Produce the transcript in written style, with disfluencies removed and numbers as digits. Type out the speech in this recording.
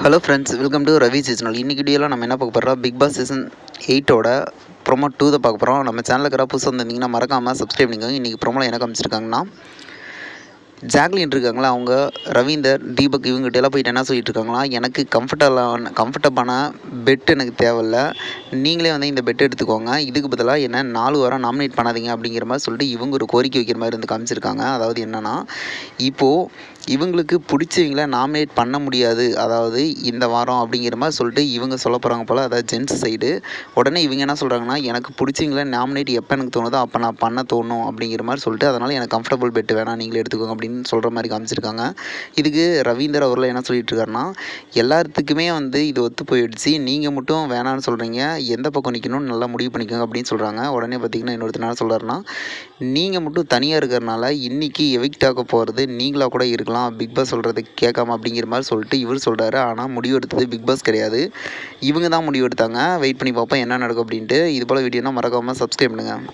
Hello friends, welcome to Ravi seasonal. இன்றைக்கி வீடியோவில் நம்ம என்ன பார்க்க போகிறோம், பிக் பாஸ் சீசன் 8ஓட ப்ரோமோ 2 தான் பார்க்க போகிறோம். நம்ம சேனலுக்கு யாராவது புதுசாக வந்திருந்தீங்கன்னா மறக்காமல் சப்ஸ்கிரைப் பண்ணிக்கோங்க. இன்றைக்கி ப்ரோமோவில் என்ன காமிச்சிருக்காங்கன்னா, ஜாக்லின் இருக்காங்களா, அவங்க ரவீந்தர், தீபக் இவங்ககிட்ட எல்லாம் போயிட்டு என்ன சொல்லிட்டு இருக்காங்களா, எனக்கு கம்ஃபர்டபான பெட் எனக்கு தேவையில்ல, நீங்களே வந்து இந்த பெட் எடுத்துக்கோங்க, இதுக்கு பதிலாக என்ன 4 வாரம் நாமினேட் பண்ணாதீங்க அப்படிங்கிற மாதிரி சொல்லிட்டு இவங்க ஒரு கோரிக்கை வைக்கிற மாதிரி வந்து காமிச்சிருக்காங்க. அதாவது என்னென்னா, இப்போது இவங்களுக்கு பிடிச்சவங்கள நாமினேட் பண்ண முடியாது, அதாவது இந்த வாரம் அப்படிங்கிற மாதிரி சொல்லிட்டு இவங்க சொல்ல போகிறாங்க போல், அதாவது ஜென்ஸ் சைடு. உடனே இவங்க என்ன சொல்கிறாங்கன்னா, எனக்கு பிடிச்சவங்கள நாமினேட் எப்போ எனக்கு தோணுதோ அப்போ நான் பண்ண தோணும் அப்படிங்கிற மாதிரி சொல்லிட்டு, அதனால் எனக்கு கம்ஃபர்டபுள் பெட்டு வேணாம், நீங்களே எடுத்துக்கோங்க அப்படின்னு சொல்கிற மாதிரி காமிச்சிருக்காங்க. இதுக்கு ரவீந்தர் அவர்கள் என்ன சொல்லிட்டு இருக்காருன்னா, எல்லாத்துக்குமே வந்து இது ஒத்து போயிடுச்சு, நீங்கள் மட்டும் வேணான்னு சொல்கிறீங்க, எந்த பக்கம் நிற்கணும்னு நல்லா முடிவு பண்ணிக்கோங்க அப்படின்னு சொல்கிறாங்க. உடனே பார்த்திங்கன்னா இன்னொருத்தர் என்ன சொல்கிறாருன்னா, நீங்கள் மட்டும் தனியாக இருக்கிறனால இன்றைக்கி எவிக்ட் ஆக போகிறது நீங்களாக கூட இருக்கலாம், பிக் பாஸ் சொல்கிறது கேட்காம அப்படிங்கிற மாதிரி சொல்லிட்டு இவர் சொல்கிறாரு. ஆனால் முடிவு எடுத்தது பிக் பாஸ் கிடையாது, இவங்க தான் முடிவு எடுத்தாங்க. வெயிட் பண்ணி பார்ப்போம் என்ன நடக்கும் அப்படின்ட்டு. இது போல் வீடியோனா மறக்காமல் சப்ஸ்கிரைப் பண்ணுங்கள்.